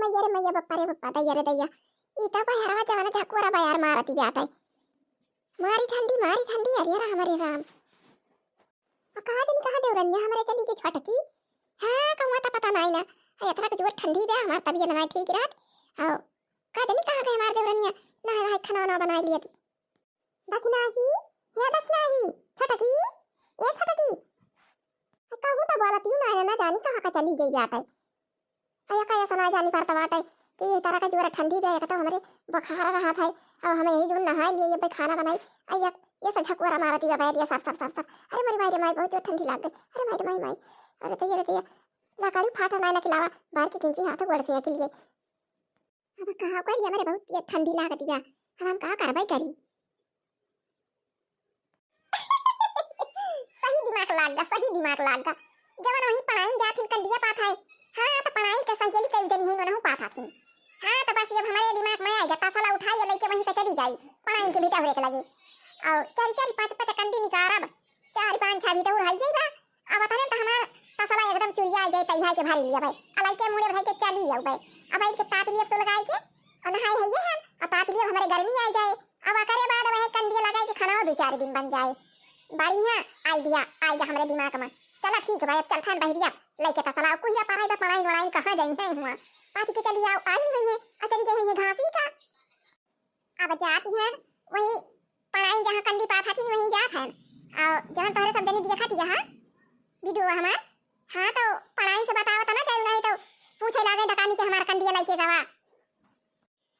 मैया रे मैया बप्पा रे बप्पा दैया रे दैया इता बहरवा जवाना झकुरा बयार मारती बेटा मारी ठंडी अरे रा हमारे राम कहा देवरन्या हमारे चली की छटकी हां कहवा ता पता नहीं ना इतना के जोर ठंडी बे हमार तबीयत ना ठीक रात आओ कहा गए हमार देवरन्या ना है खाना ना बना लिया दक्षिणा ही छटकी ए छटकी कहू तो बोला तीन ना जानी कहां का चली गई बेटा आया का सुना जानी पड़ता बाटे कि ये तरह का जोर ठंडी बे तो हमारे बुखार रहा था और हमें यही जो नहा लिए ये खाना बनाई आया ये सब झकुरा मारती है बैठ ये सर अरे मेरी माई बहुत ठंडी लग गई अरे माई अरे तो ये लकड़ी फाटा ना खिलावा बाहर की किंची हाथ गोड़ से के लिए अब कहा कर ये मेरे बहुत ये ठंडी लागती है हम का करबई करी सही दिमाग लाग गा जवन वही पढ़ाई जा फिर कंडिया पात है हां तो पढ़ाई के सहेली के जनी ही मनहु पाता थी हां तो बस ये हमारे दिमाग में आ गया साला उठाई और लेके वहीं पे चली जाई पढ़ाई के बेटा होरे के लगे और चार पांच कंडी निकारब 4-5 बेटा उड़ाई जाईबा अब तने तो हमार तसला एकदम चुरिया जाई तैहा के भारी लिया भाई अलाई के मुड़े भाई के चली जाऊ भाई अब आई के ताप लिए सो लगाई के और नहाई है ये हम और ताप लिए हमारे गर्मी आ जाए अब करे बाद वह कंडी लगाई के खाना 2-4 दिन बन जाए बढ़िया आइडिया हमारे दिमाग में चला ठीक है भाई अब चल थान बहरिया लेके तसला कुहिया पढ़ाई बा पढ़ाई वढ़ाई कहां जाई है हुआ पाती के चली आओ आई नहीं है और चली गई है घासी का अब जाती है वही पढ़ाई जहां कंडी पाथा थी वहीं जात है और जहां तोरे सब जने देखा थी हां वीडियो हमार हां तो पढ़ाई से बताओ तो ना चल नहीं तो पूछे लागे डकानी के हमार कंडी लेके जावा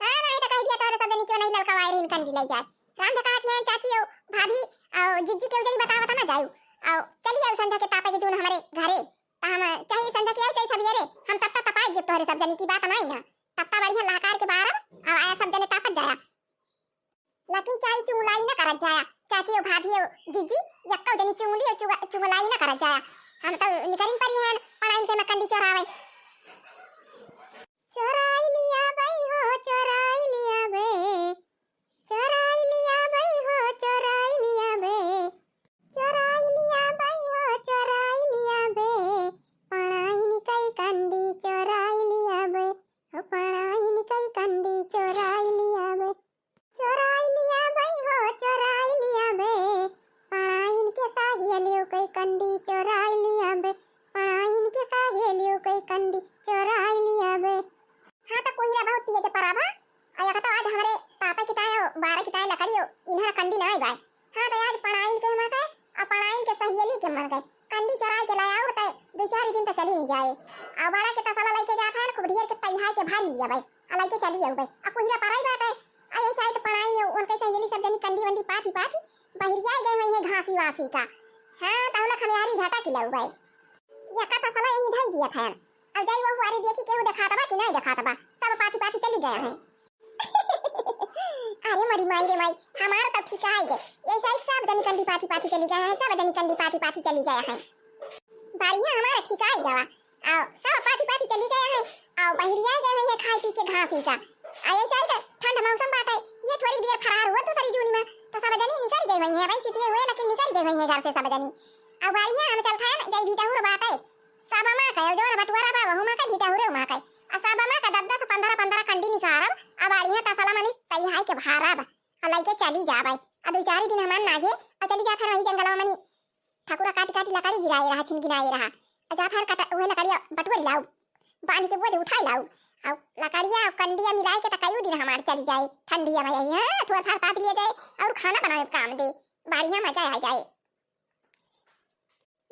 हां नहीं तो कह दिया तोरे सब जने क्यों नहीं ललका वायरिन कंडी ले जाए राम धका थी चाची भाभी और जिज्जी के जरी बतावा तो ना जाऊ और चलिए अब संध्या के तापे के जोन हमारे घरे ता हम चाहिए संध्या के चाहिए सवेरे हम तब तक तपाई जब तोरे सब जने की बात नहीं ना तब तक बढ़िया लहकार के बाहर और आया सब जने तापत जाया लेकिन चाय चुंगलाई ना करत जाया चाची और भाभी और जिज्जी यक्का जनी चुंगली और चुंगलाई ना करत जाया हम तो निकरिन परी हैं पढ़ाई से कंडी चोरावे चोराई लिया भाई हो चोराई लिया बे चोराई लिया भाई हो चोराई लिया बे चोराई लिया भाई हो चोराई लिया बे पढ़ाई निकल कंडी चोराई लिया बे हो पढ़ाई निकल कंडी चोराई लिया बे चोराई लिया भाई हो चोराई लिया बे पढ़ाई के सहेलियों कई कंडी चोराई लिया बे पढ़ाई के सहेलियों कई कंडी चोराई लिया बे हां तो कोई रा बहुत तेज पराबा आया तो आज हमारे पापा की तायो 12 की तायो लकड़ियो इन्हा कंडी ना गए हां तो आज पढ़ाई के मर गए और पढ़ाई के सहेली के मर गए कंडी चोराई के लाया होता 2-4 दिन तक चली नहीं जाए आ बड़ा के तसला लेके जाता है खूब ढेर के तैहा के भारी लिया भाई अलाई के चली जाऊ भाई आ कोई रा पढ़ाई बात है आए शायद पढ़ाई में उनके सहेली सब जनी कंडी वंडी पाती बहिरिया गए वही घासी वासी का हां तावला खमियारी झाटा खिलाऊ भाई ये का तसला यही ढाई दिया था अब जाई वो वारी देखी केहू दिखाता बा कि नहीं दिखाता बा सब पाती चली गए हैं अरे मरी माई रे माई हमारा तब ठीक है ये साइड सब जनी कंडी पाती चली गए हैं सब जनी कंडी पाती चली गए हैं बढ़िया हमारा ठीक है जावा आओ सब पाती चली गए हैं आओ बहिरिया गए हैं खाई पी के घासी का आए साइड ठंड मौसम बात है ये थोड़ी देर फरार हुआ तो सारी जूनी में तो सब जनी निकल गई वही है भाई सिटी हुए लेकिन निकल गई वही है घर से सब जनी अब बढ़िया हम चल खाए जय बीटा हुर बात है सब मां का जो बटवारा बा वहु मां का बीटा हुरे मां का सब मां का 10 15 कंडी निकारब अब बढ़िया तसला मनी तैहाई के भारब अलाई के चली जा भाई अब 2-4 दिन हमान नागे और चली जा था वही जंगलवा मनी ठकुरा काटी लकड़ी गिराए रहा छिन गिराए रहा जा था कट ओहे लकड़िया बटवर लाऊ पानी के बोझ उठाई लाऊ और लकड़िया और कंडिया मिलाए के तकयू दिन हमार चली जाए ठंडिया में यहां थोड़ा था ताप लिए जाए और खाना बनाए काम दे बढ़िया मजा आ जाए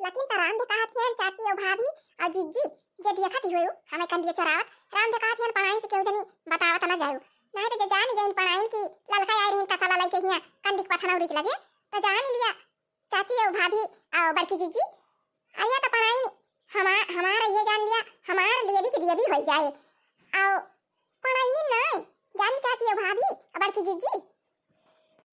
लेकिन राम दे कहा थी चाची और भाभी और जिज्जी जे देखा थी होयो हमें कंडिया चरावत राम दे कहा थी पढ़ाई से केहू जनी बतावत ना जाऊ नहीं तो जान गई पढ़ाई की ललका आई रही तसला लेके हिया कंडी पठना उड़ी लगे तो जान लिया चाची और भाभी और बड़की जिज्जी आया तो पढ़ाई हमारा ये जान लिया हमारे लिए भी हो जाए और पढ़ाई में नहीं जान चाची और भाभी और बड़की जिज्जी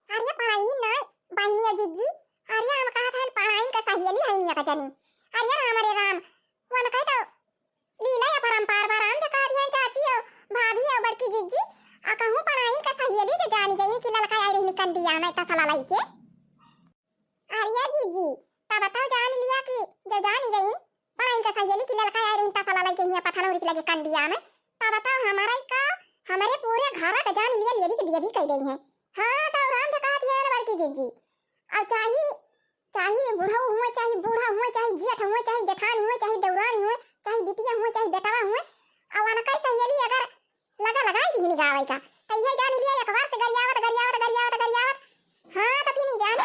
अरे पढ़ाई में नहीं बहनी और जिज्जी अरे हम कहा था पढ़ाई का सहेली है मिया का जानी अरे हमारे राम वन कह तो लीला या परंपरा राम दिखा दिया चाची और भाभी और बड़की जिज्जी आ कहूं पढ़ाई का सहेली जो जानी गई कि ललका आई रही कंडिया में तसला लाई के अरे जिज्जी तब बताओ जान लिया कि जो जानी गई पढ़ाई का सहेली की ललका आई रही तसला लाई के हिया पथना उड़ी लगे कंडिया में का बताओ हमारा ही का हमारे पूरे घर का जान लिया लिए भी कह रही है। हाँ तो राम से कहती है बड़की जीजी अब चाहिए बूढ़ा हुए चाहे जेठ हुए चाहे जेठानी हुए चाहे दौरानी हुए चाहे बिटिया हुए चाहे बेटावा हुए अब अन कैसे सहेली अगर लगाई भी निगावे का तो ये जान लिया एक बार से गरियावत हाँ तो फिर नहीं जान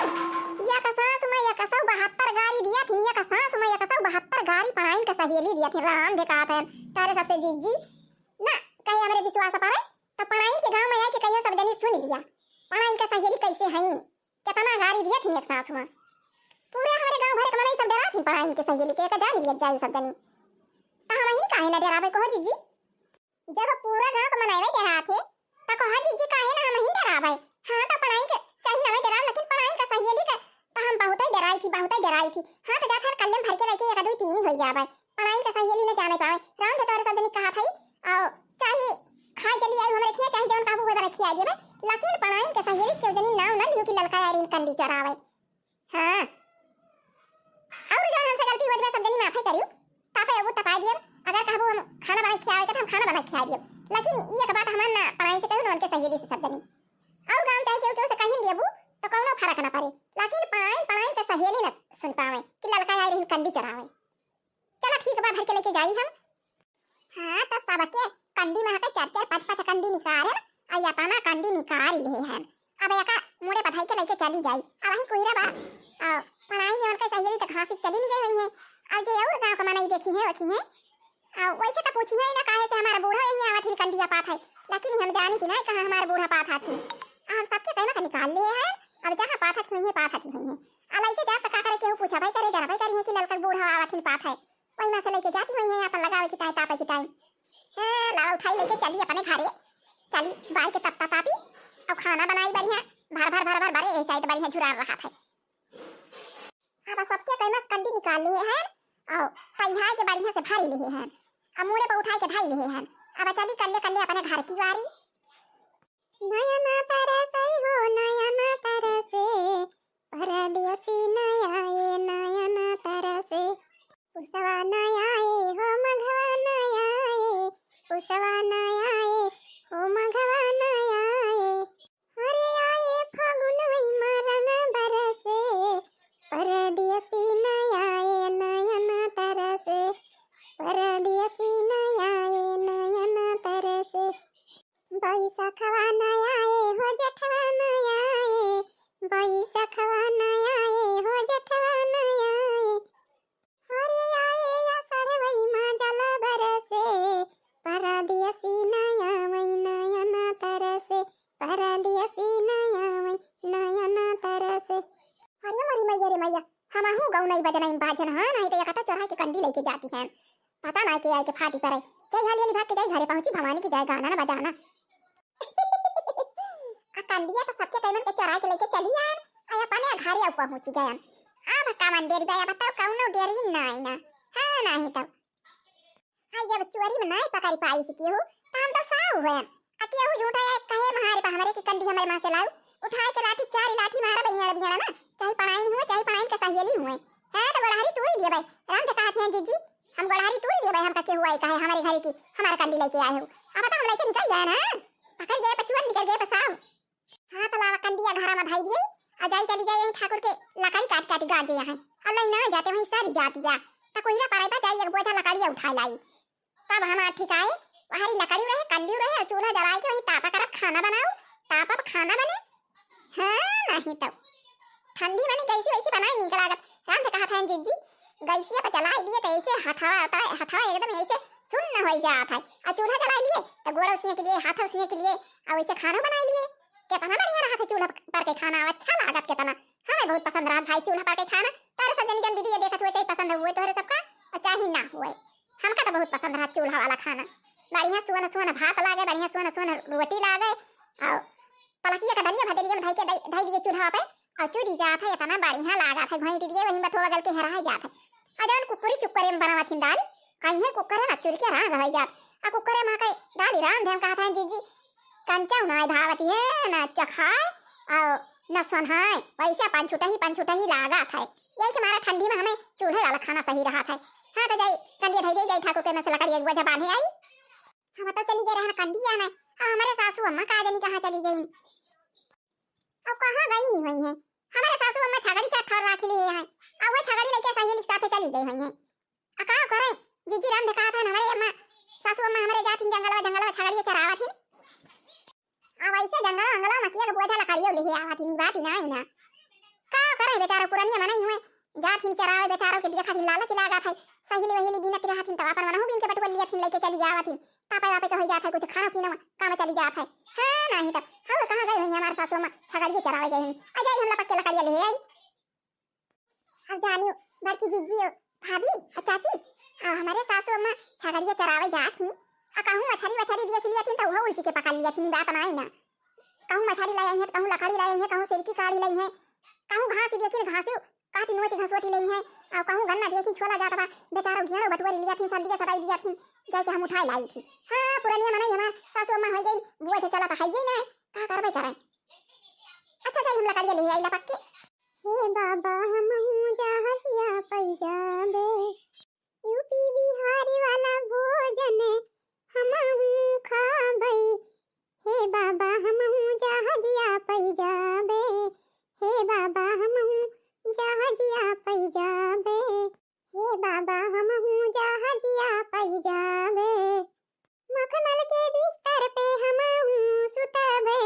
या का सांस में या का 172 गाड़ी दिया थी या का सांस में या का 172 गाड़ी पढ़ाई का सहेली दिया थी राम देखा था तारे सबसे जीजी ना कहीं हमारे विश्वास पर तो पढ़ाई के गांव में आके कहियो सब जनी सुन लिया पढ़ाई का सहेली कैसे है कितना गाड़ी दिया थी एक साथ में पूरे हमारे गांव भर के मने सब डरा थी पढ़ाई के सहेली के जान लिया जाए सब जनी तो हम ही काहे ना डरावे कहो जीजी जब पूरा गांव के मनावे डरा थे तो कहो जीजी काहे ना हम ही डरावे हां तो पढ़ाई के चाहिए ना डरा लेकिन पढ़ाई का सहेली के तो हम बहुत ही डराई थी हां तो जाकर कल्ले भर के लेके एक दो तीन ही हो जावे पढ़ाई का सहेली न जाने पावे राम तो तोरे सब जनी कहा थई आओ चाहिए खाई चली आई हमरे खिया चाहे जवन काबू होदा रखिया देबे लेकिन पढ़ाई के सहेली के जनी नाव न लियो कि ललका यारिन कंडी चरावे हां और जो हमसे गलती हो जाए सब जनी माफी करियो तापे वो तपा दिए अगर कहबो हम खाना बना के आवे तो हम खाना बना के आ दियो लेकिन ये बात हमन ना पढ़ाई से कहू न के सहेली से सब जनी और गांव चाहे केहू से कहीं देबू तो कोनो फर्क ना पड़े लेकिन पढ़ाई के सहेली न सुन पावे कि ललका यारिन कंडी चरावे चलो ठीक बा भर के लेके जाई हम हां तो सबके कंडी में के 4-5 कंडी निकाल आ या तना कंडी निकाल ले हैं अब एका मोड़े पठाई के लेके चली जाई अब वही कोईरा बा आ पढ़ाई में उनका सहेली तो घास चली नहीं गई है आज ये और गांव का मनाई देखी है आ वैसे तो पूछी है ना काहे से हमारा बूढ़ा यही आवत ही कंडिया पात है लेकिन हम जानी कि ना कहां हमारा बूढ़ा पात थी हम सबके कहना निकाल ले हैं अब जहां पात हुई है अलाई के जा तो का करे केहू पूछा भाई करे जरा भाई करी है कि ललका बूढ़ा आवत ही पात है वही में से लेके जाती हुई है यहां पर लगावे की टाइम तापे की टाइम ला उठाई लेके चली अपने घरे चली बाल के तपता तापी अब खाना बनाई बढ़िया भर भरे ऐसा तो बढ़िया झुरा रहा था अब सबके कई मत कंडी निकाल लिए हैं और तैयार के बढ़िया से भर लिए हैं अब मुड़े पर उठाई के ढाई लिए हैं अब चली कल्ले अपने घर की वारी नया ना तरसे हो नया ना तरसे परदेसी नया ये नया ना तरसे उसवा नया हो मघवा नया उसवा नया हो मघवा नया अरे आए फागुन वही मरन बरसे परदेसी नया ना तरसे परदेसी नया ना तरसे बैसखवा नया हो जेठवा नया बैसखवा नया हो जेठवा नया अरे आए असर वही माजल बरसे परदेसी नया वही नया ना तरसे परदेसी नया वही नया ना तरसे अरे मरी मैया रे मैया हम आहू गाँव नहीं बजना इन बाजन हाँ नहीं तो ये कथा चढ़ा के कंडी लेके जाती है पता ना के आए के फाटी पड़े जय हालिया निभा के जाए घरे पहुंची भवानी की जाए गाना ना बजाना कंडिया तो सबके कई मन के चढ़ा के लेके चली आए आया पाने घरे ऊपर पहुंच गए अब का मन देरी बया बताओ कौनो देरी नहीं ना हां नहीं तब हाय जब चुरी में नहीं पकड़ी पाई थी हो तो हम तो साव हुए अतिया हो झूठा है कहे हमारे पर हमारे की कंडी हमारे मां से लाओ उठाए के लाठी चार लाठी मारा बियाड़ा ना चाहे पढ़ाई हुए चाहे पढ़ाई के सहेली हुए है तो गड़ारी तू ही दिए भाई राम से कहते हैं जीजी हम गड़ारी तू ही दिए भाई हम का के हुआ है कहे हमारे घर की हमारा कंडी लेके आए हो अब तो हम लेके निकल गए ना पकड़ गए पचुआ निकल गए पसाव हां तो लावा कंडिया घरा में भाई दिए आ जाई चली जाए ठाकुर के लकड़ी काट गा दिया है अब नहीं ना जाते वहीं सारी जाती जा तो कोईरा पड़े बा जाई एक बोझा लकड़ी उठा लाई तब हम ठिकाए वहारी लकड़ी रहे कंडी रहे चूल्हा जलाए के वहीं तापा कर खाना बनाओ तापा खाना बने हां नहीं तो ठंडी बनी कैसी वैसी बनाई नहीं लागत राम से कहा था जीजी गैसिया पे चलाई दिए तो ऐसे हथवा एकदम ऐसे सुन्न हो जाता है और चूल्हा जला लिए तो गोड़ा उसने के लिए हाथ उसने के लिए और वैसे खाना बना लिए कितना बढ़िया रहा था चूल्हा पर के खाना अच्छा लागत कितना हमें बहुत पसंद रहा भाई चूल्हा पर के खाना तारे सब जन वीडियो देखत हुए चाहे पसंद हुए तोहरे सबका और चाहे ना हुए हमका तो बहुत पसंद रहा चूल्हा वाला खाना बढ़िया सुवन भात लागे बढ़िया सुवन रोटी लागे और पलकिया का दलिया भदलिया में ढाई दिए चूल्हा पे और चूरी जात है इतना बढ़िया लागा था घोई दिए वहीं बथवा गल के हरा जात है अजन कुकुरी चुक्करे में बनावा थी दाल कहीं कुकर ना चुरी के रहा रह जात आ कुकरे में के दाल राम धम कहा था जीजी कंचा उनाई भावती है ना चखाए और न सोनाए वैसे पान छुटा ही लागा था यही के मारा ठंडी में हमें चूल्हे वाला खाना सही रहा था हाँ तो जाई कंडिया थई जाई ठाकुर के मसला करिए वजह बांधे आई हम तो चली गई रहना कंडिया में। हमारे सासू अम्मा का जानी कहाँ चली गई। अब कहाँ गई नहीं हुई है हमारे सासू अम्मा। छगड़ी चाट ठहर राखी ली है अब वो छगड़ी लेके सहेली के साथ चली गई हुई है। का करे जीजी राम ने कहा था हमारे अम्मा सासू अम्मा हमारे जाती जंगलवा छगड़ी चरावा थी। अब ऐसे जंगल मकिया के बोझा लकड़ियो ले आवा थी बात ही ना ही ना। का करे बेचारा पुरानी मनाई हुए जात हिन चरावे बेचारों के देखा थी लालच लागा था। सहेली वहेली बिना तिरहा थी तवा पर मनहु बिन के बटुआ लिया थी लेके चली जावा थी। तापे वापे के हो जात है कुछ खाना पीना काम चली जात है। हां नहीं तब हम कहां गए हुई हमारे सासू अम्मा छगड़ी चरावे गए हैं। आ जाई हमला पक्के लकड़िया ले आई। अब जानियो बड़की जीजी भाभी चाची हमारे सासू अम्मा छगड़ी चरावे जात थी। कहूँ मछली दिए लिया थी तो वो उल्टी के पका लिया थी बात नहीं ना। कहूँ मछली लाई है कहूँ लकड़ी लाई है कहूँ सिरकी काड़ी लाई है कहूँ घास दिए थी घास काटी नोची घसोटी लाई है और कहूँ गन्ना दिए थी छोला जाता बा बेचारा घेरो बटुआ लिया थी सब्जी सदाई दिया थी जाके हम उठाई लाई थी। हाँ पुरानी मनाई हमार सासू अम्मा हो गई बुआ से चला तो खाई ना का करबे करे। अच्छा जाई हम लकड़िया ले आइला पक्के। हे बाबा हम जहाजिया पैजाबे यूपी बिहार वाला भोजन हमहू खाबै। हे बाबा हमहू जहाजिया पैजाबे हे बाबा हमहू जहाजिया पैजाबे हे बाबा हमहू जहाजिया पैजाबे मखमल के बिस्तर पे हमहू सुतबे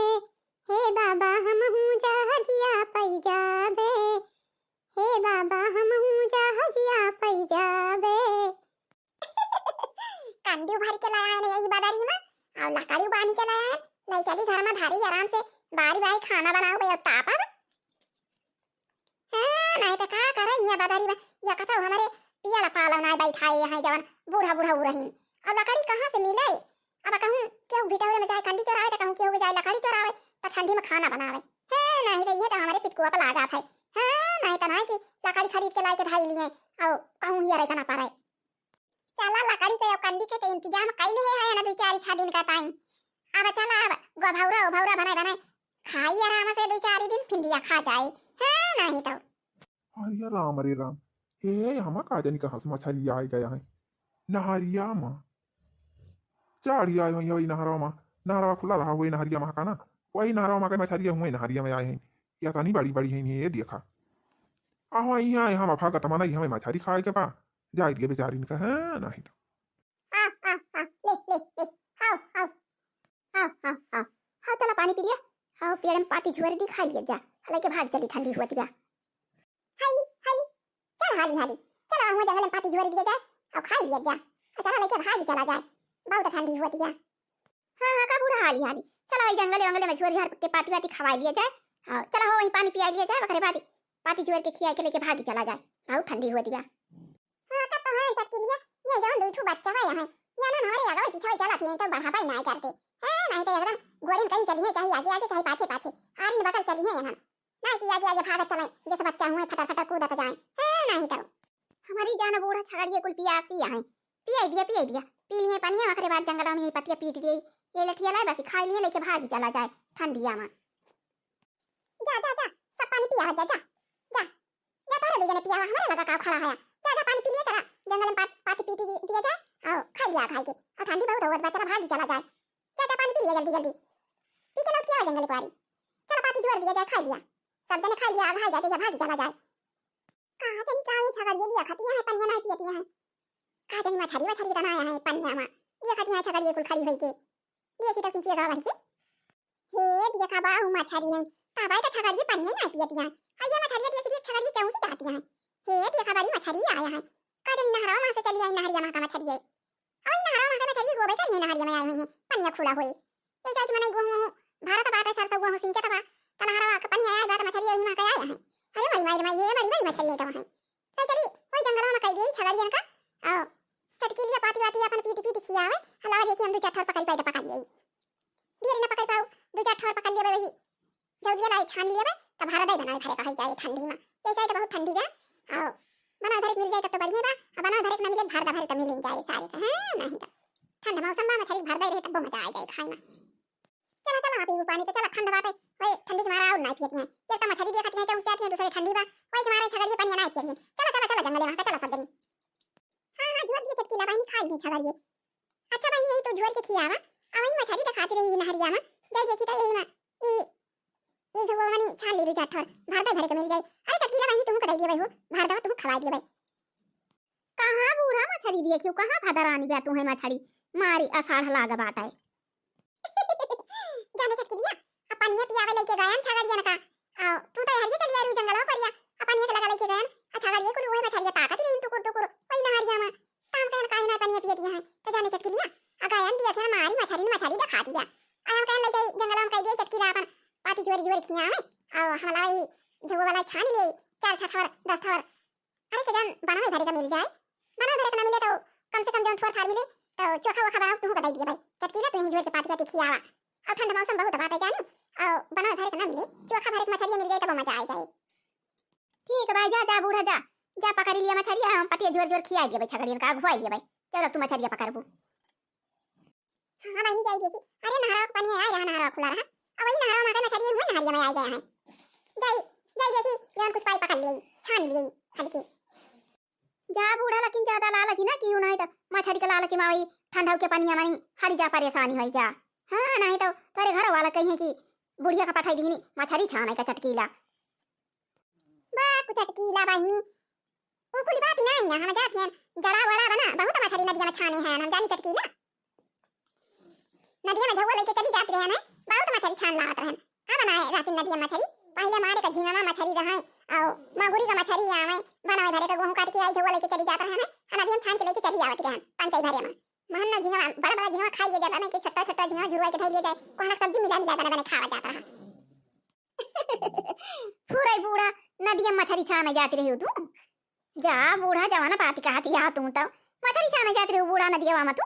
हे बाबा हमहू जहाजिया पैजाबे हे बाबा हमहू जहाजिया पैजाबे। कंडी भर के लाया है यही बादारी में और लकड़ी बांध के लाया है लाई चली घर में धारी आराम से बारी बारी खाना बनाओ भाई तापा। हां नहीं तो का करे ये बादारी में या कथा हमारे पिया पालो ना बैठाए है जवन बूढ़ा बूढ़ा उरही। अब लकड़ी कहां से मिले। अब कहूं क्यों बिटावे में जाए कंडी चरावे तो कहूं क्यों जाए लकड़ी चरावे तो ठंडी में खाना बनावे। हां नहीं तो ये तो हमारे पिटकुआ पर लगा था। हां नहीं तो नहीं कि लकड़ी खरीद के लाए के धाई लिए और कहूं ये रहना पारे। चला लकड़ी के कंडी के तो इंतजाम कैले है ना 2-4 दिन का टाइम। अब चला अब गभौरा बनाए खाई आराम से 2-4 दिन फिंडिया खा जाए। हां नहीं तो अरे राम अरे राम हे हमा का जानी कहाँ से मछली आ गया है नहरिया में चाड़िया हुई नहरवा खुला रहा हुई नहरिया में का ना वही नहरवा में मछलियाँ हुई नहरिया में आए हैं या तनी बड़ी बड़ी है ये देखा आहो यहाँ हम भागत मना हमें मछली खाए के पा जाए दिए बेचारी का है नहीं तो ले आओ चला पानी पी लिया। आओ पेड़ में पाती झुआरी दी खा लिया जा लेके भाग चली ठंडी हुआ तिया। हाली चल हाली चला हम जंगल में पाती झुआरी दिया जाए और खा लिया जा चला लेके भाग चला जाए बहुत ठंडी हुआ तिया। हां का पूरा हाली चला वही जंगल में झुआरी हर के पाती वाती खवा लिया जाए और चला हो वही पानी पिया लिया जाए बकरे पाती झुआरी के खिया के लेके भाग चला जाए बहुत ठंडी हुआ तिया। हां तब तो है तब के लिए ये जवन दूठू बच्चा है यहाँ या ना हमारे आगे पीछे चला थे तो बढ़ा पाई नहीं करते। हां नहीं तो एकदम गोरे में कहीं चली है चाहे आगे चाहे पाछे आरी बकल चली है यहाँ नहीं कि आगे भागत चले जैसे बच्चा हुए फटाफट कूदत जाए। हां नहीं तो हमारी जान बूढ़ा छगड़िए कुल पियासी है पिया दिया पी लिए पानी आखिरी बार जंगल में पतिया पीट गई ये लठिया लाए बस खा लिए लेके भाग चला जाए ठंडिया में। जा सब पानी पिया जा तारे दो जने पिया हमारे लगा का खड़ा है जा पानी पी लिए चला जंगल में पाती पीटी दिया जाए और खा लिया खाई के और ठंडी बहुत हो बच्चा भाग चला जाए जा पानी पी लिया जल्दी पी के लौट किया जंगल पारी चला पाती झोर दिया जाए खा लिया सब जने खा लिया आधा जाते भाग चला जाए। कहां तनी काई छगड़िए दिया खतिया है पनिया नहीं पियती है कहां तनी मछली बनाया है पनिया में ये खतिया छगड़िए कुल खड़ी होई के ये सीता पीछे गा भाई के हे दिया खा बाहु मछली है तबाई तो छगड़िए पनिया नहीं पियती है ये मछली दिया छगड़िए क्यों से जाती है हे दिया खा बड़ी मछली आया है का जनी नहरवा में से चली आई नहरिया में का मछली है आई नहरवा में का मछली होबे कर नहरिया में आई हुई है पनिया खुला होई ये जाई मने गो भारत बाटे सरता गो सिंचा तबा नहरवा का पनिया आई बात मछली यही में का आया है। अरे भाई ये बड़ी मछली तो है तो चली वही जंगल में कई गई छगड़ियन का आओ चटकी लिया पाती वाती अपन पीटी खियावे हलावा देखी हम 2-4 ठोर पकड़ पाए तो पकड़ गई देर न पकड़ पाऊ 2-4 ठोर पकड़ लिए वही जब लिया लाई छान लिए तब भारत ही बनाए भरे कहीं जाए ठंडी में ये चाहे तो बहुत ठंडी है आओ बना धरे मिल जाए तो बढ़िया बा अब बना धरे न मिले भारत भरे तो मिल जाए सारे का है नहीं तो ठंड मौसम में मछली भर दे रहे तब मजा आ जाए खाए में। चला पी पानी तो चला ठंड बात है ओए ठंडी के मारा और नहीं पियती हैं एक तो मछली देखती हैं चाहे जाती हैं दूसरी ठंडी बा ओए के मारे छगड़िए पानी नहीं पियती हैं चला जंगल में चला सब दिन। हां झोर दिए चटकी ला बहनी खा ली छगड़िए। अच्छा बहनी यही तो झोर के खियावा वही मछली दिखाती रही नहरिया में जाई देखी त यही में ये जो वो मनी छान ली रुजा ठर भारत भरे के मिल जाई। अरे चटकीला बहनी तुम कदई दिए भाई हो भारत तुम खवा दिए भाई। कहां बूढ़ा मछली दिए क्यों कहां भदरानी बे तू है मछली मारी असाढ़ लाग बाटाए जाने चटकीलिया अपन ये पियावे लेके गयन छगड़िया न का आओ तू तो हरिया चलिया रू जंगलवा परिया अपन ये लगा लेके गयन अच्छा गड़िए को लोहे मछलिया ताकत नहीं टुकुर टुकुर वही नहरिया में काम कहन काहे ना पनिया पियती है तो जाने चटकीलिया अगायन दिया थे मारी मछली दिखा दिया आया कहन ले जाई जंगलवा में कह दिए चटकीला अपन पाती जोरी खिया में आओ हमरा वही जो वाला छानी ले 4 6 ठवर 10 ठवर अरे के जान बनावे भरे का मिल जाए बनावे भरे का ना मिले तो कम से कम जौन थोड़ा थार मिले तो चोखा वोखा बनाओ तू कदई दिए भाई चटकीला तू ही जोर के पाती खियावा अब ठंडा मौसम बहुत बात है जानू और बनावे भरे का ना मिले चोखा भरे का मछली मिल जाए तब मजा आ जाए। ठीक भाई जा जा बूढ़ा जा पकड़ लिया मछली हम पतिया जोर खिया दिए भाई छगड़ियन का घुआई दिए भाई चलो तू मछलिया पकड़बू। हां भाई नहीं जाई देखी अरे नहरा का पानी आया रहा नहरा खुला रहा अब वही नहरा में का मछली हुई नहरिया में आ गया है जाई देखी जान कुछ पाई पकड़ ली छान ली हल्की जा बूढ़ा लेकिन ज्यादा लालची ना क्यों नहीं तो मछली का लालची में वही ठंडा के पानी में हरी जा परेशानी होई जा। हां नहीं तो तेरे घर वाला कहीं कि बुढ़िया का पठाई दीनी मछली छाने का चटकीला बा कुछ चटकीला बहनी वो कुल बात नहीं ना हम जाती हैं जड़ा वड़ा बना बहुत मछली नदिया में छाने हैं हम जानी चटकीला नदिया में धौवा लेके चली जाती है ना बहुत मछली छान लात रहन आ बनाए रात नदिया में मछली पहले मारे का झींगा में मछली रहे और मागुरी का मछली आवे बनाए भरे का गेहूं काट के आई धौवा लेके चली जाता है ना नदिया में छान के लेके चली आवत रहन पंचाई भरे में महन झींगा बड़ा झींगा खाई ले जाता ना कि छोटा झींगा झुरवा के खाई ले जाए कोहना सब्जी मिला बना खावा जाता है पूरा बूढ़ा नदिया में मछली छाने जाती रही तू जा बूढ़ा जवाना पाती कहती या तू तो मछली छाने जाती रही बूढ़ा नदिया में तू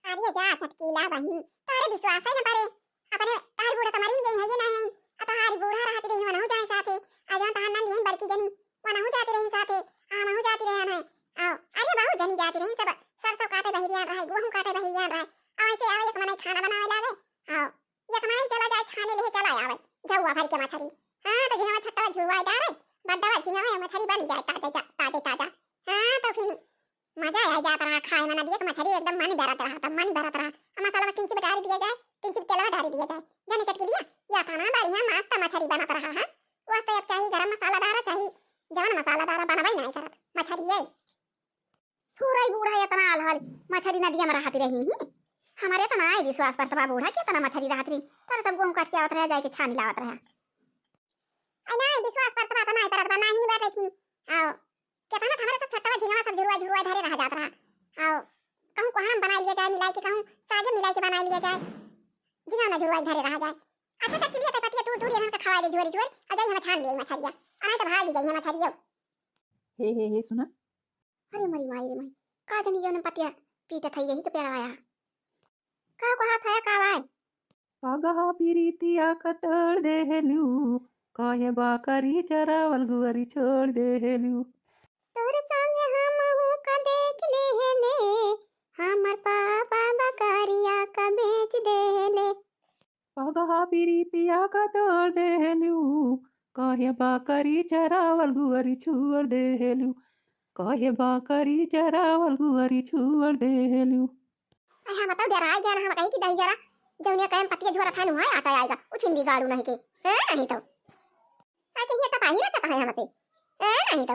अरे जा चटकीला बहनी तारे विश्वास है ना पारे अपने तार बूढ़ा तुम्हारी नहीं है ये नहीं अतहारी बूढ़ा रहते रही वना हो जाए साथे आ जान तहां नंदी बड़की जनी वना हो जाती रही साथे आ हो जाती रही है आओ अरे बहुत जनी जाती रही सब सरसों काटे बहिरिया रहे गेहूं काटे बहिरिया रहे आ ऐसे आवे एक मने खाना बनावे लागे आओ एक मने चला जाए छाने ले चला आवे जाऊआ भर के मछली हां तो झींगा छट्टा झुरवा डाले बड्डा झींगा में मछली बन जाए ताजा हां तो फिर मजा आ जाता रहा खाए में नदिया का मछली एकदम मन भरत रहा मसाला में किंची डाल दिया जाए किंची तेल डाल दिया जाए जाने चटकीलिया या खाना बढ़िया मस्त मछली बनत रहा है वास्ते अब चाहिए गरम मसाला डाला चाहिए जवन मसाला डाला बनवाई नहीं करत मछली है पूरा बूढ़ा इतना अलहल मछली नदिया में रहती रही नहीं हमारे तो ना विश्वास पर तबा बूढ़ा के तना मछली रहत रही पर सब गेहूं काट के आवत रह जाए के छानी लावत रहा आई ना विश्वास पर तबा नहीं परत बना ही नहीं बात है कि आओ केतना हमारे सब छोटा झींगा सब झुरवा धरे रह जात रहा आओ कहूं को हम बना लिया जाए मिलाई के कहूं सागे मिलाई के बना लिया जाए झींगा ना झुरवा धरे रह जाए अच्छा तक लिए पतिया तू यहाँ का खवा दे झोरी आ जाई हम छान ले मछलिया अरे तो भाग जाई मछलियो हे सुना अरे मरी माई रे माई का जनी जन पतिया पीटा थई यही के प्यारा आया का हाथ आया का आए पगहा पीरितिया कतड़ देहलू काहे बाकरी चरावल गुअरी छोड़ देहलू तोर संगे हम हूं का देख लेले हमर पापा बकरिया का बेच देले पगहा पीरितिया कतड़ देहलू काहे बाकरी चरावल गुअरी छोड़ देहलू काहे बाकरी चरावल गुअरी छोड़ देहलू हम बताओ डरा गया ना हम कहीं की दही जरा जौनिया कहम पतिया झोरा थानु है आटा आएगा उछिंदी गाड़ू नहीं के नहीं तो आके ये टपाही रहता है हमते नहीं तो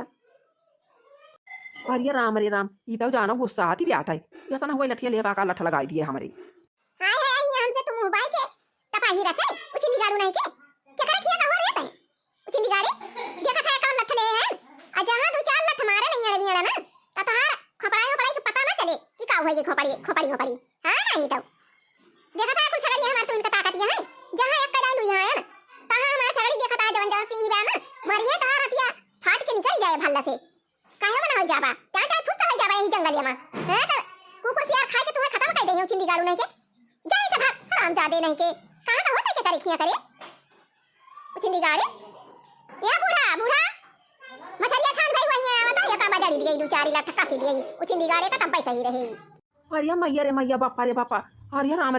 अरे राम ई तो जानो गुस्सा आती भी आता है ऐसा ना हुआ लठिया ले का लठ लगाई दिए हमारे हाय हाय ये हमसे तुम मोबाइल के टपाही रहते उछिंदी गाड़ू नहीं के क्या करे किया का हो रहता है उछिंदी गाड़ी देखा था कौन लठ ले है आ जहां दो चार लठ मारे नहीं अड़वियाला ना ततार खपड़ाई के पता ना चले कि का होएगी खोपड़ी हां नहीं तो देखा था कुछ छगड़ी हमार तो इनका ताकत है जहां एक कदाई लुई है ना तहां हमार छगड़ी देखा था जवन सिंगी बा ना मरिए तहां रतिया फाट के निकल जाए भल्ला से काहे बना हो जाबा टाटा फुस हो जाबा यही जंगलिया में हां तो कुकुर सियार खा के तुम्हें खत्म कर दे चिंदी गाड़ू नहीं के जाए से भाग हराम जादे नहीं के कहां का होता के करे खिया करे चिंदी गाड़ी या बूढ़ा मछलिया छान भाई वही आवता या का बजाड़ी दी दो चार लाख का सी दी चिंदी गाड़ी का तब पैसा ही रहे अरे मैया रे मैया बापा रे बापा अरे राम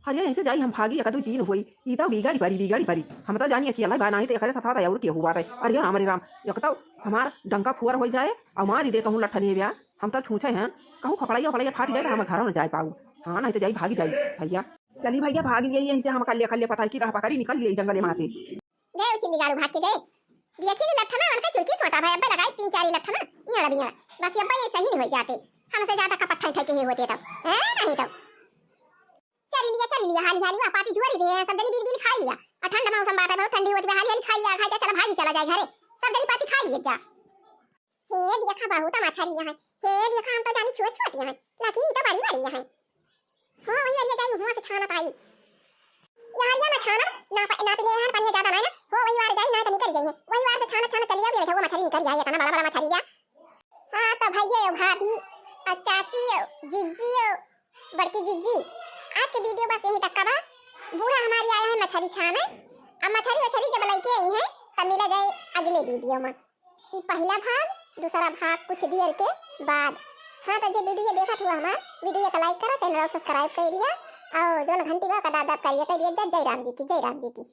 अरे ऐसे जाई हम भागी एक दो तीन हुई ई तो बिगाड़ी भरी हम तो जानिए कि अल्लाह बनाई तो एकरे सफा और के हुआ रे अरे राम एक तो हमार डंका फुअर हो जाए और मारी दे कहूं लठा ले ब्या हम तो छूछे हैं कहूं खपड़ाइया फाट जाए तो हम घर न जाए पाऊ हाँ नहीं तो जाई भागी जाई भैया चली भैया भाग गई यहीं से हम कल पता की राह पकड़ी निकल लिए जंगल में से गए उसी निगारू भाग के गए देखी नहीं लठना उनका चुरकी सोटा भाई अब्बा लगाई 3-4 लठना यड़ा भी यड़ा बस अब्बा ये सही नहीं हो जाते हमसे ज्यादा कपट ठई ठई के होते तब है नहीं तब चल लिया हाली हाली पाती जुआरी दे सब जनी बीन खा लिया और ठंडा मौसम बाटा बहुत ठंडी होती है हाली हाली खा लिया खाई चल भागी चला जाए घरे सब जनी पाती खा लिया जा हे देखा बहुत मछली यहां हे देखा हम तो जानी छोट छोट यहां लाकी तो बड़ी बड़ी यहां हां वही अरिया जाई हुआ से खाना पाई यार ये मैं खाना ना पीले यार पानी ज्यादा नहीं ना हो वही वार जाई ना तो निकल जाएंगे वही वार से छाना चलिया भी बैठा वो मछली निकल जाए इतना बड़ा बड़ा मछली गया हां तो भैया भाभी और चाची जीजी बड़की जीजी आज के वीडियो बस यही तक का बा बूढ़ा हमारी आया है मछली छाने अब मछली जब लेके आई है तब मिला जाए अगले वीडियो में ये पहला भाग दूसरा भाग कुछ देर के बाद हाँ तो जो वीडियो देखा था हमारा वीडियो को लाइक करा चैनल सब्सक्राइब कर लिया और जो घंटी का दब करिए जय राम जी की